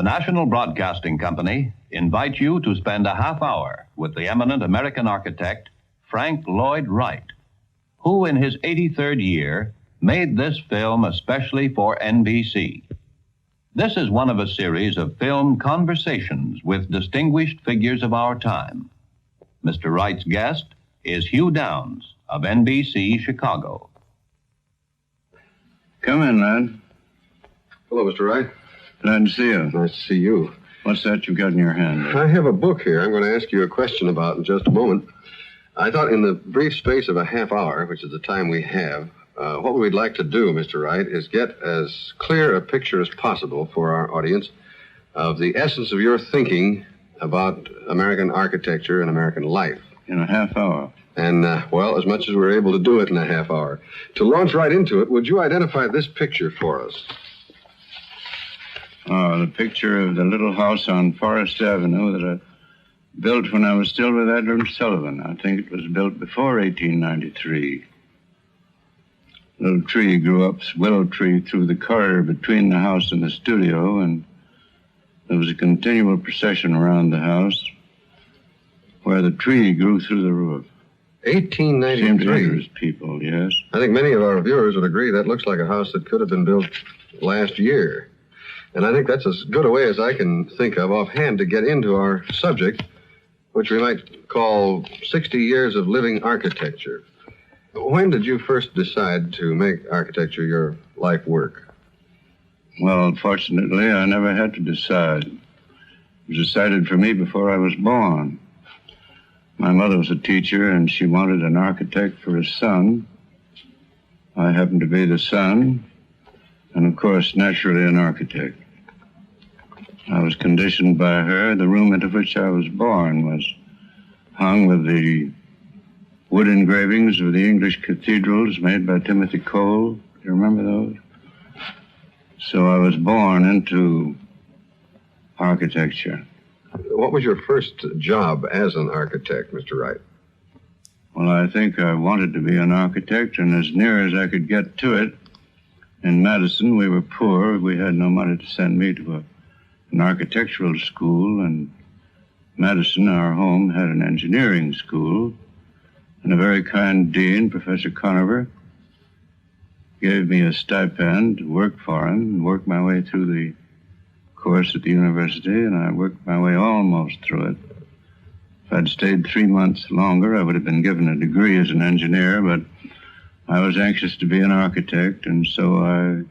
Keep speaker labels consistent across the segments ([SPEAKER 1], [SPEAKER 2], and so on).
[SPEAKER 1] The National Broadcasting Company invites you to spend a half hour with the eminent American architect, Frank Lloyd Wright, who in his 83rd year made this film especially for NBC. This is one of a series of film conversations with distinguished figures of our time. Mr. Wright's guest is Hugh Downs of NBC Chicago.
[SPEAKER 2] Come in, lad.
[SPEAKER 3] Hello, Mr. Wright.
[SPEAKER 2] Glad to see you.
[SPEAKER 3] Nice to see you.
[SPEAKER 2] What's that you've got in your hand?
[SPEAKER 3] I have a book here I'm going to ask you a question about in just a moment. I thought in the brief space of a half hour, which is the time we have, what we'd like to do, Mr. Wright, is get as clear a picture as possible for our audience of the essence of your thinking about American architecture and American life.
[SPEAKER 2] In a half hour?
[SPEAKER 3] And, well, as much as we're able to do it in a half hour. To launch right into it, would you identify this picture for us?
[SPEAKER 2] Oh, the picture of the little house on Forest Avenue that I built when I was still with Edward Sullivan. I think it was built before 1893. A little tree grew up, willow tree, through the corridor between the house and the studio, and there was a continual procession around the house where the tree grew through the roof.
[SPEAKER 3] 1893?
[SPEAKER 2] Seemed to interest people, yes.
[SPEAKER 3] I think many of our viewers would agree that looks like a house that could have been built last year. And I think that's as good a way as I can think of offhand to get into our subject, which we might call 60 Years of Living Architecture. When did you first decide to make architecture your life work?
[SPEAKER 2] Well, fortunately, I never had to decide. It was decided for me before I was born. My mother was a teacher, and she wanted an architect for a son. I happened to be the son, and of course, naturally, an architect. I was conditioned by her. The room into which I was born was hung with the wood engravings of the English cathedrals made by Timothy Cole. Do you remember those? So I was born into architecture.
[SPEAKER 3] What was your first job as an architect, Mr. Wright?
[SPEAKER 2] Well, I think I wanted to be an architect, and as near as I could get to it, in Madison, we were poor. We had no money to send me to an architectural school, and Madison, our home, had an engineering school, and a very kind dean, Professor Conover, gave me a stipend to work for him and work my way through the course at the university, and I worked my way almost through it. If I'd stayed 3 months longer, I would have been given a degree as an engineer, but I was anxious to be an architect, and so I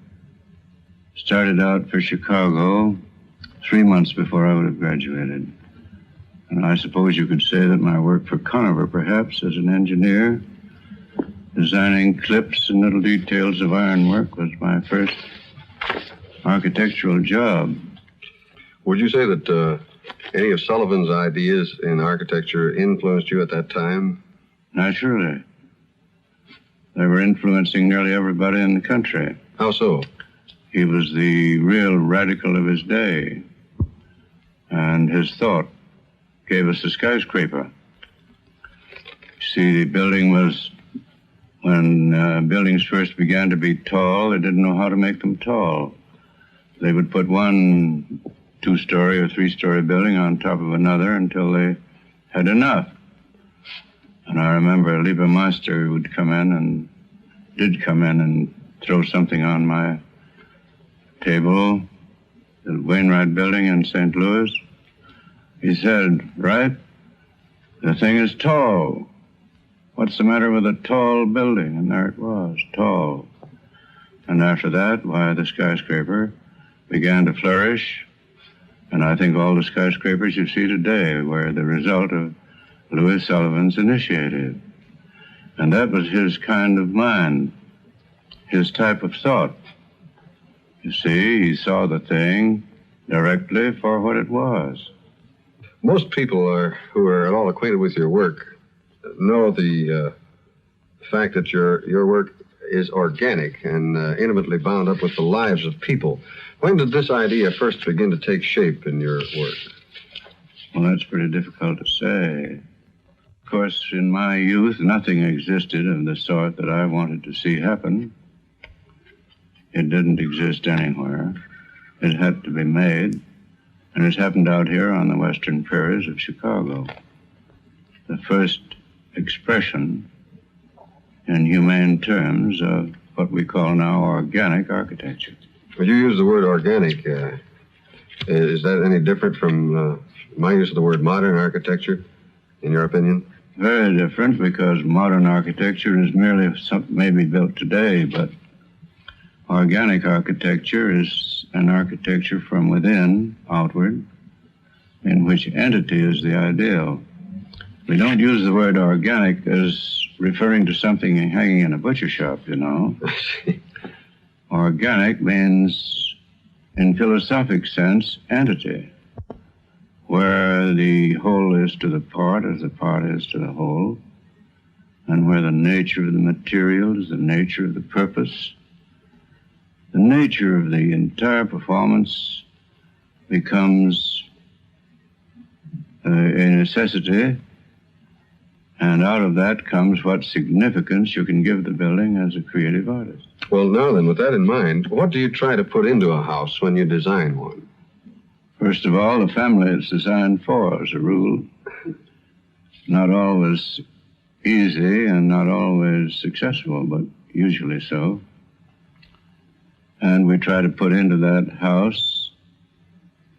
[SPEAKER 2] started out for Chicago 3 months before I would have graduated. And I suppose you could say that my work for Conover, perhaps, as an engineer, designing clips and little details of ironwork, was my first architectural job.
[SPEAKER 3] Would you say that any of Sullivan's ideas in architecture influenced you at that time?
[SPEAKER 2] Naturally. They were influencing nearly everybody in the country.
[SPEAKER 3] How so?
[SPEAKER 2] He was the real radical of his day, and his thought gave us the skyscraper. See, the building was, when buildings first began to be tall, they didn't know how to make them tall. They would put one 2-story or 3-story building on top of another until they had enough. And I remember Liebermeister would come in and did come in and throw something on my table, the Wainwright building in St. Louis. He said, "Wright, the thing is tall. What's the matter with a tall building?" And there it was, tall. And after that, why, the skyscraper began to flourish. And I think all the skyscrapers you see today were the result of Louis Sullivan's initiative. And that was his kind of mind, his type of thought. You see, he saw the thing directly for what it was.
[SPEAKER 3] Most people who are at all acquainted with your work know the fact that your work is organic and intimately bound up with the lives of people. When did this idea first begin to take shape in your work?
[SPEAKER 2] Well, that's pretty difficult to say. Of course, in my youth, nothing existed of the sort that I wanted to see happen. It didn't exist anywhere. It had to be made. And it happened out here on the western prairies of Chicago. The first expression in humane terms of what we call now organic architecture.
[SPEAKER 3] Well, you use the word organic. Is that any different from my use of the word modern architecture, in your opinion?
[SPEAKER 2] Very different, because modern architecture is merely something maybe built today, but organic architecture is an architecture from within, outward, in which entity is the ideal. We don't use the word organic as referring to something hanging in a butcher shop, you know. Organic means, in philosophic sense, entity, where the whole is to the part as the part is to the whole, and where the nature of the material is the nature of the purpose. The nature of the entire performance becomes a necessity, and out of that comes what significance you can give the building as a creative artist.
[SPEAKER 3] Well, now then, with that in mind, what do you try to put into a house when you design one?
[SPEAKER 2] First of all, the family it's designed for, as a rule. Not always easy and not always successful, but usually so. And we try to put into that house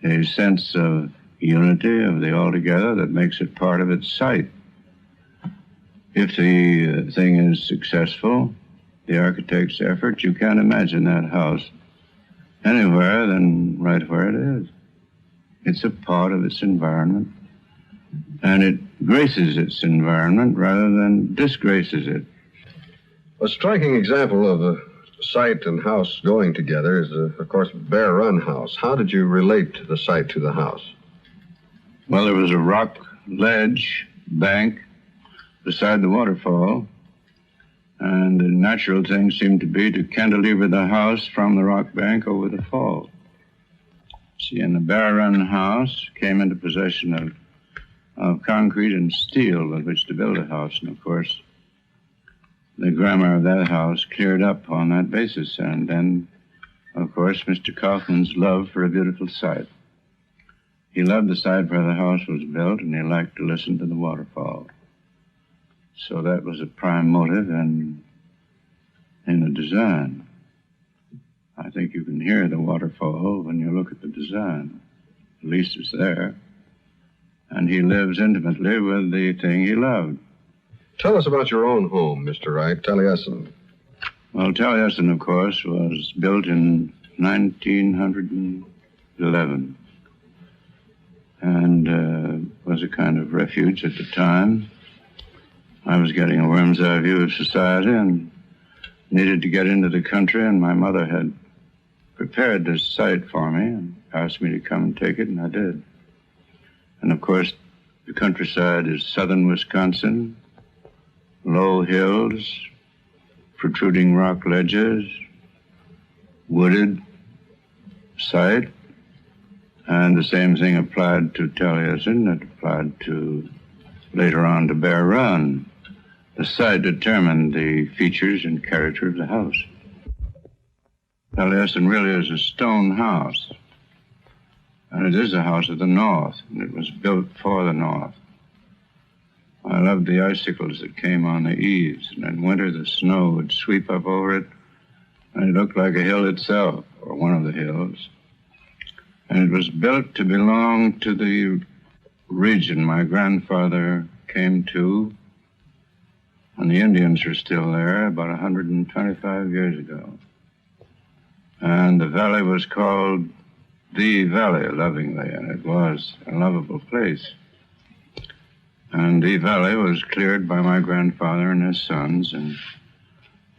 [SPEAKER 2] a sense of unity of the altogether that makes it part of its site. If the thing is successful, the architect's effort, you can't imagine that house anywhere than right where it is. It's a part of its environment, and it graces its environment rather than disgraces it.
[SPEAKER 3] A striking example of a site and house going together is, of course, Bear Run House. How did you relate the site to the house?
[SPEAKER 2] Well, there was a rock ledge bank beside the waterfall, and the natural thing seemed to be to cantilever the house from the rock bank over the fall. See, and the Bear Run House came into possession of concrete and steel with which to build a house, and of course, the grammar of that house cleared up on that basis, and then, of course, Mr. Kaufman's love for a beautiful site. He loved the site where the house was built, and he liked to listen to the waterfall. So that was a prime motive in the design. I think you can hear the waterfall when you look at the design. At least it's there. And he lives intimately with the thing he loved.
[SPEAKER 3] Tell us about your own home, Mr. Wright, Taliesin.
[SPEAKER 2] Well, Taliesin, of course, was built in 1911 and was a kind of refuge at the time. I was getting a worm's eye view of society and needed to get into the country, and my mother had prepared this site for me and asked me to come and take it, and I did. And, of course, the countryside is southern Wisconsin, low hills, protruding rock ledges, wooded site, and the same thing applied to Taliesin that applied to, later on, to Bear Run. The site determined the features and character of the house. Taliesin really is a stone house, and it is a house of the North, and it was built for the North. I loved the icicles that came on the eaves, and in winter the snow would sweep up over it, and it looked like a hill itself, or one of the hills. And it was built to belong to the region my grandfather came to, and the Indians were still there about 125 years ago. And the valley was called the Valley, lovingly, and it was a lovable place. And the valley was cleared by my grandfather and his sons, and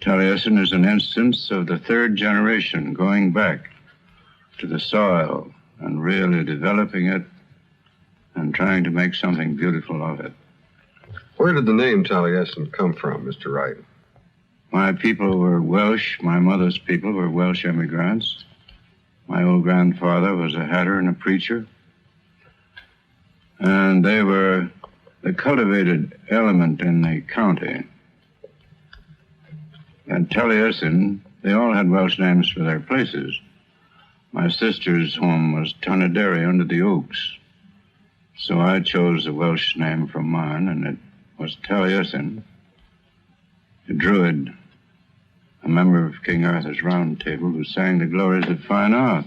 [SPEAKER 2] Taliesin is an instance of the third generation going back to the soil and really developing it and trying to make something beautiful of it.
[SPEAKER 3] Where did the name Taliesin come from, Mr. Wright?
[SPEAKER 2] My people were Welsh. My mother's people were Welsh immigrants. My old grandfather was a hatter and a preacher. And they were the cultivated element in the county. And Taliesin, they all had Welsh names for their places. My sister's home was Tonaderi under the Oaks. So I chose the Welsh name from mine, and it was Taliesin, a druid, a member of King Arthur's Round Table, who sang the glories of fine art.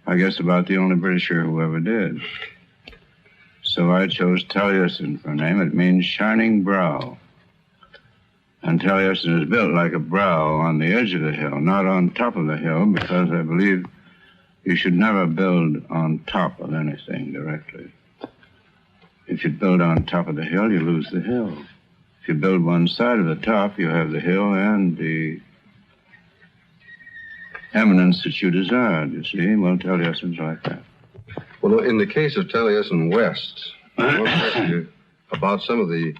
[SPEAKER 2] I guess about the only Britisher who ever did. So I chose Taliesin for a name. It means shining brow. And Taliesin is built like a brow on the edge of the hill, not on top of the hill, because I believe you should never build on top of anything directly. If you build on top of the hill, you lose the hill. If you build one side of the top, you have the hill and the eminence that you desired, you see. Well, Taliesin's like that.
[SPEAKER 3] Well, in the case of Taliesin West, I want to ask you about some of the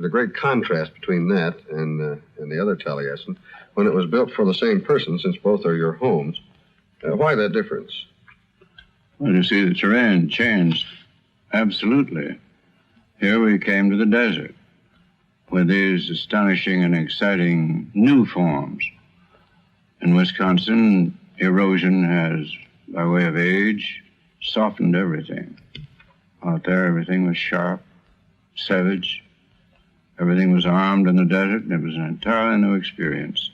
[SPEAKER 3] great contrast between that and the other Taliesin when it was built for the same person, since both are your homes. Why that difference?
[SPEAKER 2] Well, you see, the terrain changed absolutely. Here we came to the desert with these astonishing and exciting new forms. In Wisconsin, erosion has, by way of age, softened everything. Out there, everything was sharp, savage. Everything was armed in the desert, and it was an entirely new experience.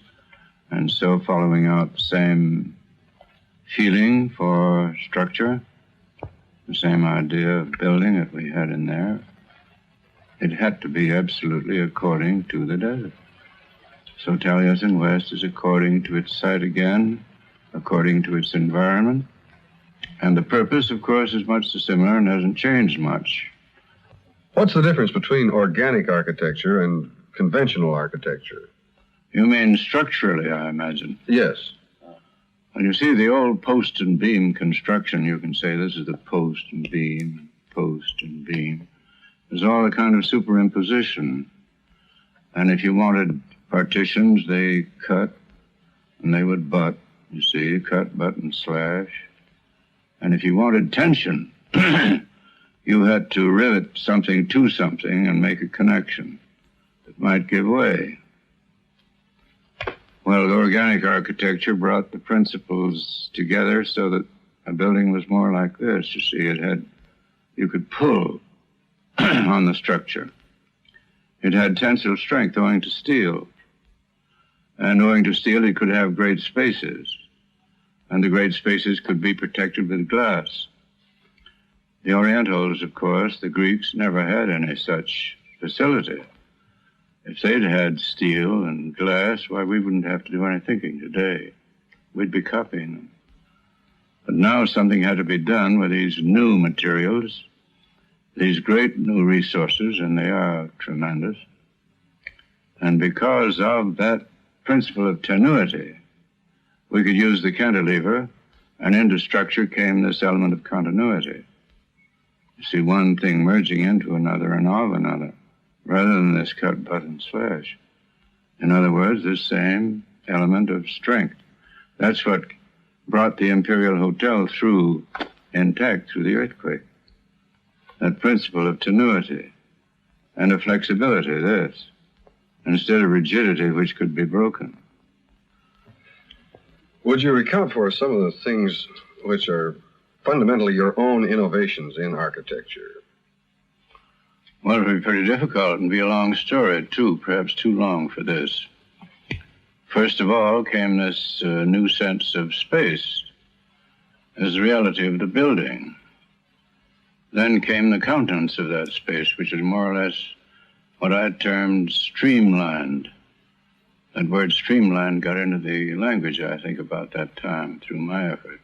[SPEAKER 2] And so, following out the same feeling for structure, the same idea of building that we had in there, it had to be absolutely according to the desert. So Taliesin West is according to its site again, according to its environment. And the purpose, of course, is much the similar and hasn't changed much.
[SPEAKER 3] What's the difference between organic architecture and conventional architecture?
[SPEAKER 2] You mean structurally, I imagine?
[SPEAKER 3] Yes.
[SPEAKER 2] When you see the old post and beam construction, you can say this is the post and beam, post and beam. There's all a kind of superimposition. And if you wanted partitions, they cut and they would butt, you see, cut, butt, and slash. And if you wanted tension, you had to rivet something to something and make a connection that might give way. Well, the organic architecture brought the principles together so that a building was more like this. You see, you could pull on the structure. It had tensile strength owing to steel. And owing to steel, it could have great spaces. And the great spaces could be protected with glass. The Orientals, of course, the Greeks, never had any such facility. If they'd had steel and glass, why, we wouldn't have to do any thinking today. We'd be copying them. But now something had to be done with these new materials, these great new resources, and they are tremendous. And because of that principle of tenuity, we could use the cantilever, and into structure came this element of continuity. You see, one thing merging into another and of another, rather than this cut, butt, and slash. In other words, this same element of strength. That's what brought the Imperial Hotel through intact through the earthquake. That principle of tenuity and of flexibility, this, instead of rigidity which could be broken.
[SPEAKER 3] Would you recount for us some of the things which are fundamentally your own innovations in architecture?
[SPEAKER 2] Well, it would be pretty difficult and be a long story, too, perhaps too long for this. First of all came this new sense of space as the reality of the building. Then came the countenance of that space, which is more or less what I termed streamlined. That word streamlined got into the language, I think, about that time through my effort.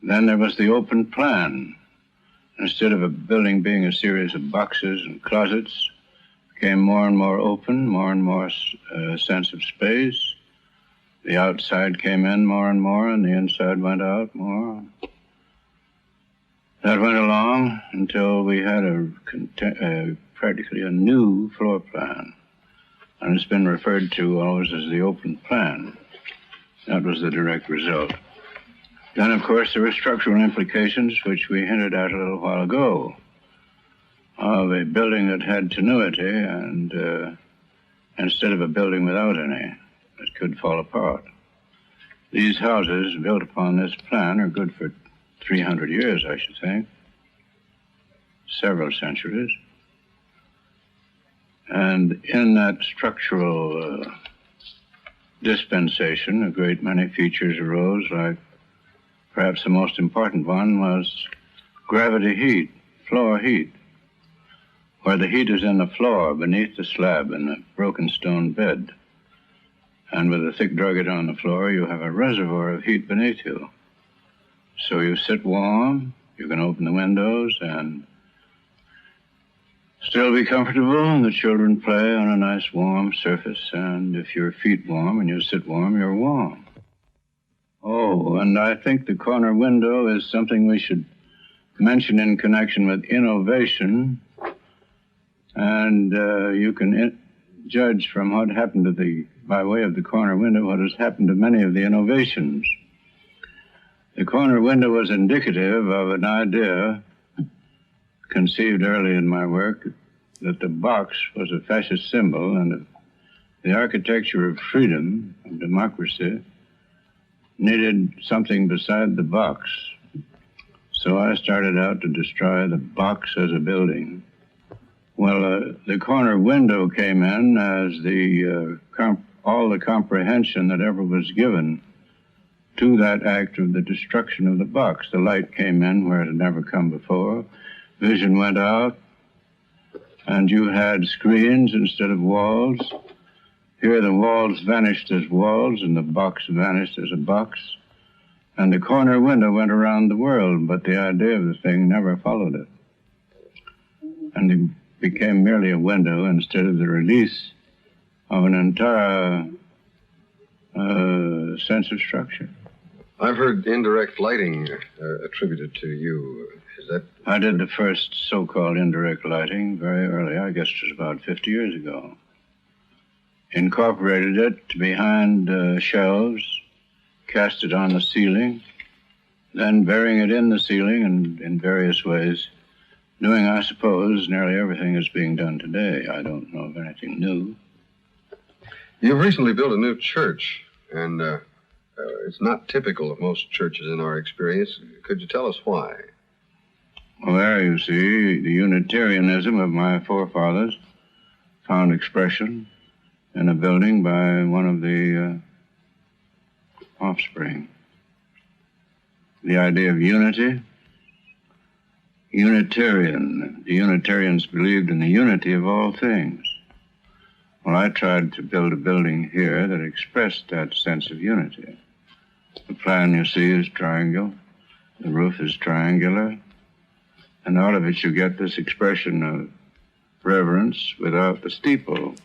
[SPEAKER 2] Then there was the open plan. Instead of a building being a series of boxes and closets, it became more and more open, more and more sense of space. The outside came in more and more, and the inside went out more. That went along until we had practically a new floor plan. And it's been referred to always as the open plan. That was the direct result. Then, of course, there were structural implications, which we hinted at a little while ago, of a building that had tenuity and instead of a building without any, that could fall apart. These houses built upon this plan are good for 300 years, I should think. Several centuries. And in that structural dispensation, a great many features arose, like perhaps the most important one was gravity heat, floor heat, where the heat is in the floor beneath the slab in the broken stone bed. And with a thick drugget on the floor, you have a reservoir of heat beneath you. So you sit warm, you can open the windows and still be comfortable, and the children play on a nice warm surface, and if your feet warm and you sit warm, you're warm. Oh, and I think the corner window is something we should mention in connection with innovation, and you can judge from what happened by way of the corner window, what has happened to many of the innovations. The corner window was indicative of an idea conceived early in my work, that the box was a fascist symbol, and the architecture of freedom, of democracy, needed something beside the box. So I started out to destroy the box as a building. Well, the corner window came in as all the comprehension that ever was given to that act of the destruction of the box. The light came in where it had never come before. Vision went out, and you had screens instead of walls. Here the walls vanished as walls, and the box vanished as a box. And the corner window went around the world, but the idea of the thing never followed it. And it became merely a window instead of the release of an entire sense of structure.
[SPEAKER 3] I've heard indirect lighting attributed to you. Is that...
[SPEAKER 2] I did the first so-called indirect lighting very early, I guess it was about 50 years ago. Incorporated it behind shelves, cast it on the ceiling, then burying it in the ceiling and in various ways, doing, I suppose, nearly everything is being done today. I don't know of anything new.
[SPEAKER 3] You've recently built a new church, and it's not typical of most churches in our experience. Could you tell us why?
[SPEAKER 2] Well, there you see, the Unitarianism of my forefathers found expression in a building by one of the offspring. The idea of unity, Unitarian. The Unitarians believed in the unity of all things. Well, I tried to build a building here that expressed that sense of unity. The plan you see is triangle, the roof is triangular, and out of it you get this expression of reverence without the steeple.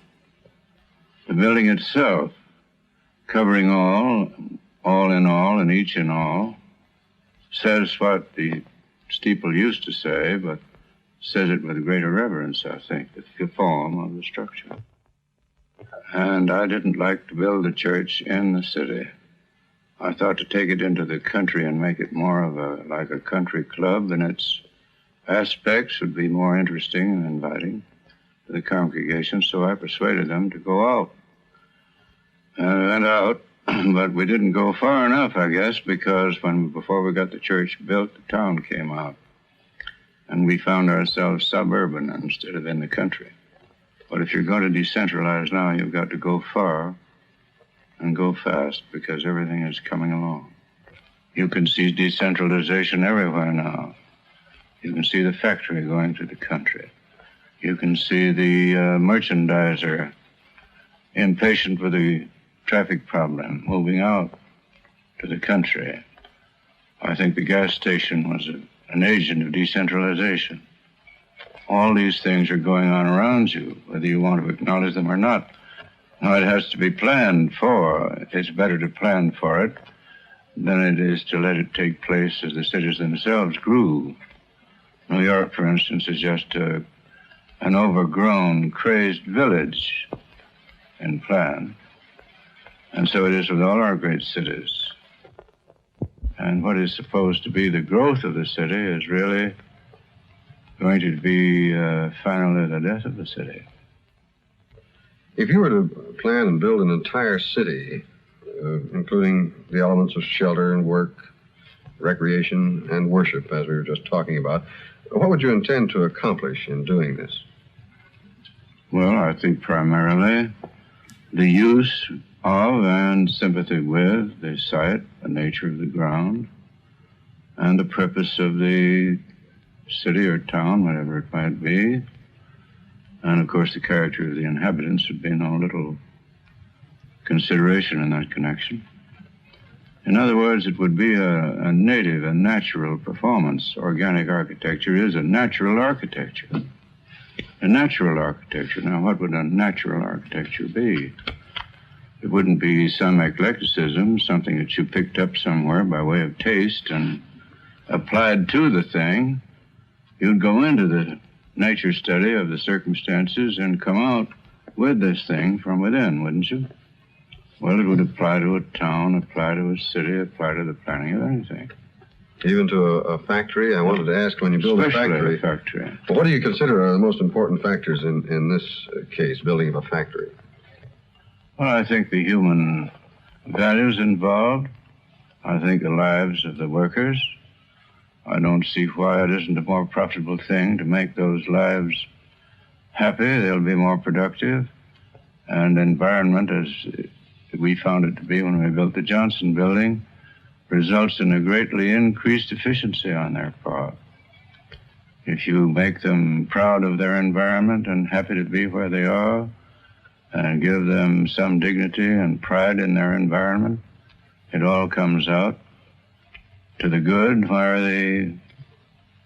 [SPEAKER 2] The building itself, covering all in all, and each in all, says what the steeple used to say, but says it with greater reverence, I think, the form of the structure. And I didn't like to build a church in the city. I thought to take it into the country and make it more of like a country club, and its aspects would be more interesting and inviting to the congregation, so I persuaded them to go out. And we went out, but we didn't go far enough, I guess, because before we got the church built, the town came out. And we found ourselves suburban instead of in the country. But if you're going to decentralize now, you've got to go far and go fast, because everything is coming along. You can see decentralization everywhere now. You can see the factory going to the country. You can see the merchandiser, impatient with the traffic problem, moving out to the country. I think the gas station was an agent of decentralization. All these things are going on around you, whether you want to acknowledge them or not. Now, it has to be planned for. It's better to plan for it than it is to let it take place as the cities themselves grew. New York, for instance, is just an overgrown, crazed village in plan. And so it is with all our great cities. And what is supposed to be the growth of the city is really going to be finally the death of the city.
[SPEAKER 3] If you were to plan and build an entire city including the elements of shelter and work, recreation, and worship, as we were just talking about. What would you intend to accomplish in doing this?
[SPEAKER 2] Well, I think primarily the use of and sympathy with the site, the nature of the ground, and the purpose of the city or town, whatever it might be. And, of course, the character of the inhabitants would be no little consideration in that connection. In other words, it would be a native, a natural performance. Organic architecture is a natural architecture. A natural architecture. Now, what would a natural architecture be? It wouldn't be some eclecticism, something that you picked up somewhere by way of taste and applied to the thing. You'd go into the nature study of the circumstances and come out with this thing from within, wouldn't you? Well, it would apply to a town, apply to a city, apply to the planning of anything.
[SPEAKER 3] Even to a factory? I wanted to ask, when you build
[SPEAKER 2] Especially
[SPEAKER 3] a factory, well, what do you consider are the most important factors in this case, building of a factory?
[SPEAKER 2] Well, I think the human values involved. I think the lives of the workers. I don't see why it isn't a more profitable thing to make those lives happy. They'll be more productive. And environment, as we found it to be when we built the Johnson building, results in a greatly increased efficiency on their part. If you make them proud of their environment and happy to be where they are, and give them some dignity and pride in their environment, it all comes out to the good where the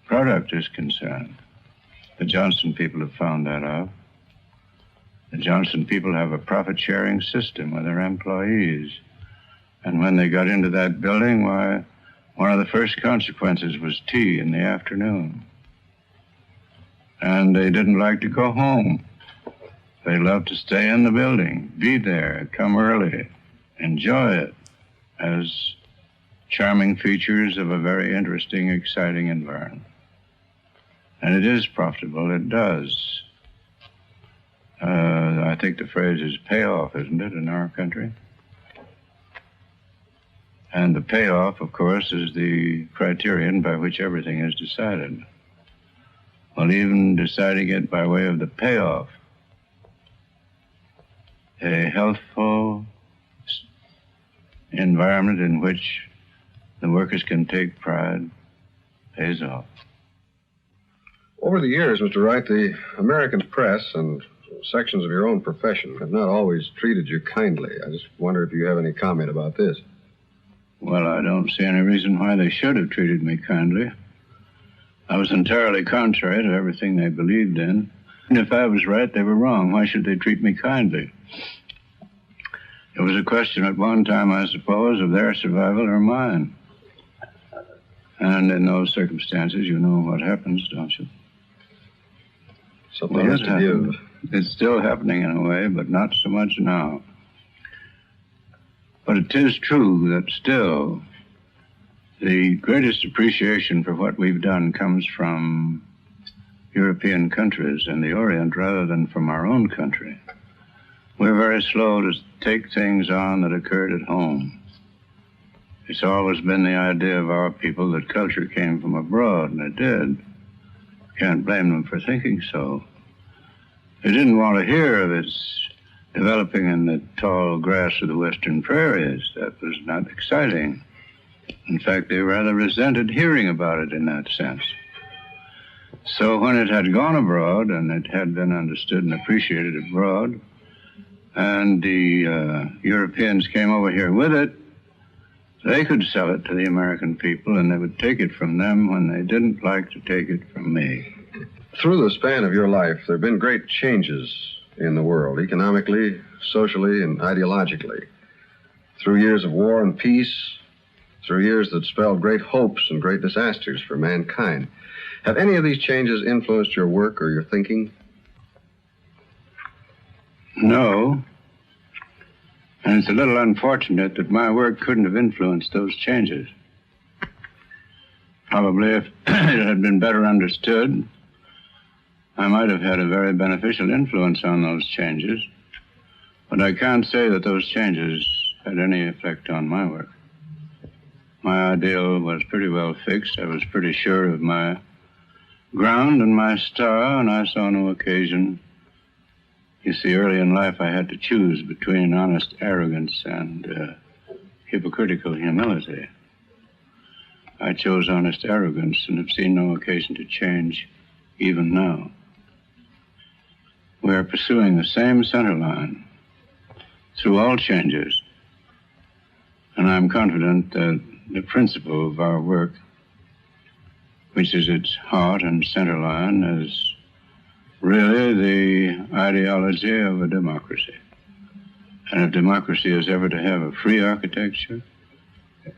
[SPEAKER 2] product is concerned. The Johnson people have found that out. The Johnson people have a profit-sharing system with their employees. And when they got into that building, why, one of the first consequences was tea in the afternoon. And they didn't like to go home. They loved to stay in the building, be there, come early, enjoy it as charming features of a very interesting, exciting environment. And it is profitable, it does. I think the phrase is payoff, isn't it, in our country? And the payoff, of course, is the criterion by which everything is decided. Well, even deciding it by way of the payoff, a healthful environment in which the workers can take pride pays off.
[SPEAKER 3] Over the years, Mr. Wright, the American press and sections of your own profession have not always treated you kindly. I just wonder if you have any comment about this.
[SPEAKER 2] Well, I don't see any reason why they should have treated me kindly. I was entirely contrary to everything they believed in. And if I was right, they were wrong. Why should they treat me kindly? It was a question at one time, I suppose, of their survival or mine. And in those circumstances, you know what happens, don't you?
[SPEAKER 3] Something has to give.
[SPEAKER 2] It's still happening in a way, but not so much now. But it is true that still the greatest appreciation for what we've done comes from European countries in the Orient rather than from our own country. We're very slow to take things on that occurred at home. It's always been the idea of our people that culture came from abroad, and it did. Can't blame them for thinking so. They didn't want to hear of its developing in the tall grass of the western prairies. That was not exciting. In fact, they rather resented hearing about it in that sense. So when it had gone abroad, and it had been understood and appreciated abroad, and the Europeans came over here with it, they could sell it to the American people, and they would take it from them when they didn't like to take it from me.
[SPEAKER 3] Through the span of your life, there have been great changes in the world, economically, socially, and ideologically. Through years of war and peace, through years that spelled great hopes and great disasters for mankind. Have any of these changes influenced your work or your thinking?
[SPEAKER 2] No. And it's a little unfortunate that my work couldn't have influenced those changes. Probably if it had been better understood, I might have had a very beneficial influence on those changes. But I can't say that those changes had any effect on my work. My ideal was pretty well fixed. I was pretty sure of my ground and my star, and I saw no occasion. You see, early in life I had to choose between honest arrogance and hypocritical humility. I chose honest arrogance and have seen no occasion to change even now. We are pursuing the same center line through all changes, and I'm confident that the principle of our work, which is its heart and center line, is really the ideology of a democracy. And if democracy is ever to have a free architecture,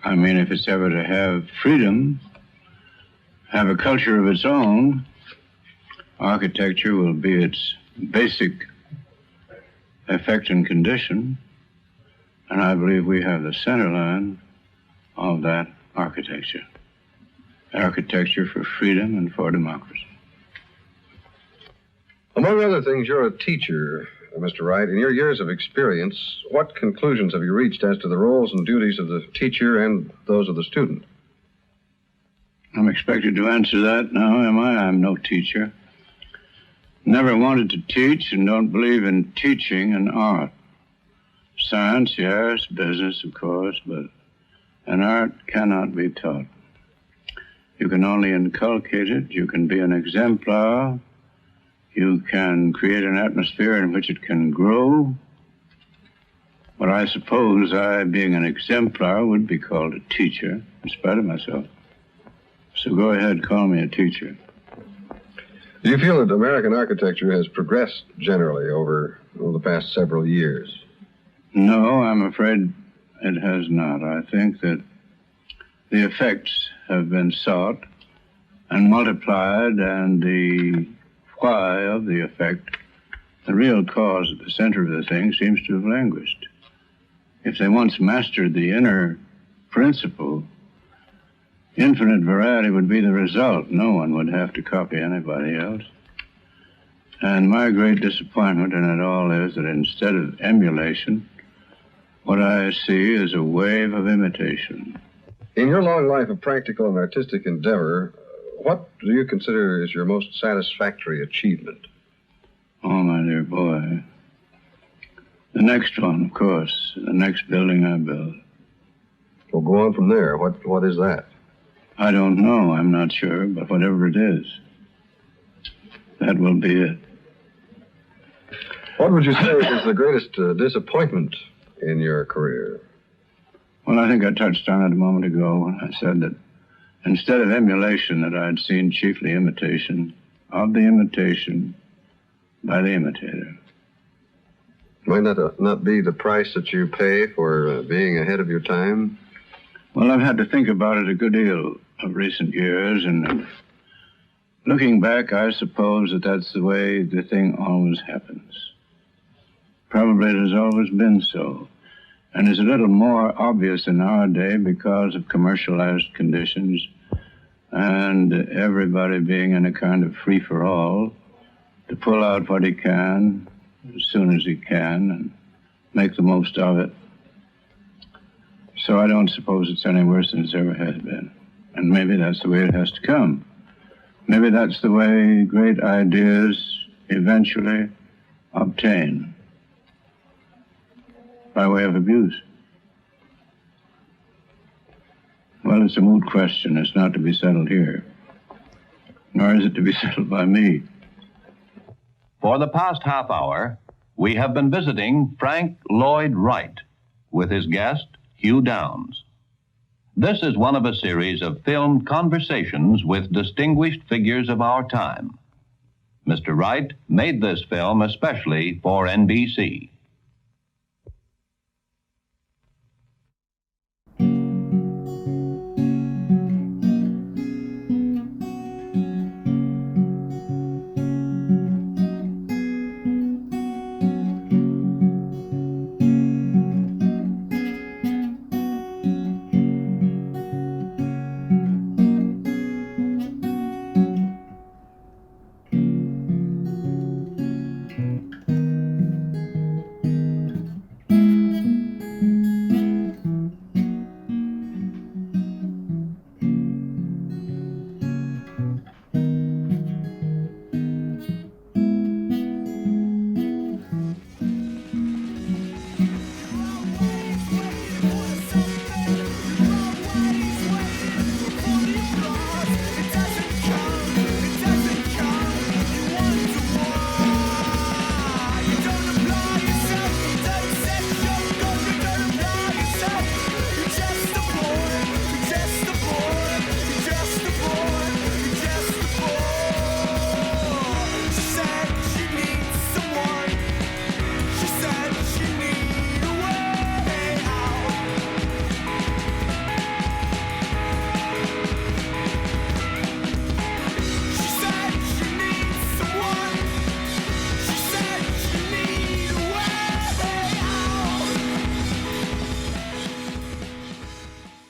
[SPEAKER 2] I mean, if it's ever to have freedom, have a culture of its own, architecture will be its basic effect and condition, and I believe we have the center line of that architecture. Architecture for freedom and for democracy.
[SPEAKER 3] Among other things, you're a teacher, Mr. Wright. In your years of experience, what conclusions have you reached as to the roles and duties of the teacher and those of the student?
[SPEAKER 2] I'm expected to answer that now, am I? I'm no teacher. Never wanted to teach and don't believe in teaching and art. Science, yes, business, of course, but an art cannot be taught. You can only inculcate it. You can be an exemplar. You can create an atmosphere in which it can grow. But I suppose I, being an exemplar, would be called a teacher, in spite of myself. So go ahead, call me a teacher.
[SPEAKER 3] Do you feel that American architecture has progressed generally over the past several years?
[SPEAKER 2] No, I'm afraid it has not. I think that the effects have been sought and multiplied, and the why of the effect, the real cause at the center of the thing, seems to have languished. If they once mastered the inner principle, infinite variety would be the result. No one would have to copy anybody else. And my great disappointment in it all is that instead of emulation, what I see is a wave of imitation.
[SPEAKER 3] In your long life of practical and artistic endeavor, what do you consider is your most satisfactory achievement?
[SPEAKER 2] Oh, my dear boy. The next one, of course. The next building I build.
[SPEAKER 3] Well, go on from there. What is that?
[SPEAKER 2] I don't know. I'm not sure. But whatever it is, that will be it.
[SPEAKER 3] What would you say is the greatest disappointment in your career?
[SPEAKER 2] Well, I think I touched on it a moment ago when I said that instead of emulation, that I'd seen chiefly imitation of the imitation by the imitator.
[SPEAKER 3] Might not be the price that you pay for being ahead of your time?
[SPEAKER 2] Well, I've had to think about it a good deal of recent years, and looking back, I suppose that that's the way the thing always happens. Probably it has always been so, and is a little more obvious in our day because of commercialized conditions and everybody being in a kind of free-for-all to pull out what he can as soon as he can and make the most of it. So I don't suppose it's any worse than it ever has been. And maybe that's the way it has to come. Maybe that's the way great ideas eventually obtain, by way of abuse. Well, it's a moot question. It's not to be settled here, nor is it to be settled by me.
[SPEAKER 1] For the past half hour, we have been visiting Frank Lloyd Wright with his guest, Hugh Downs. This is one of a series of filmed conversations with distinguished figures of our time. Mr. Wright made this film especially for NBC.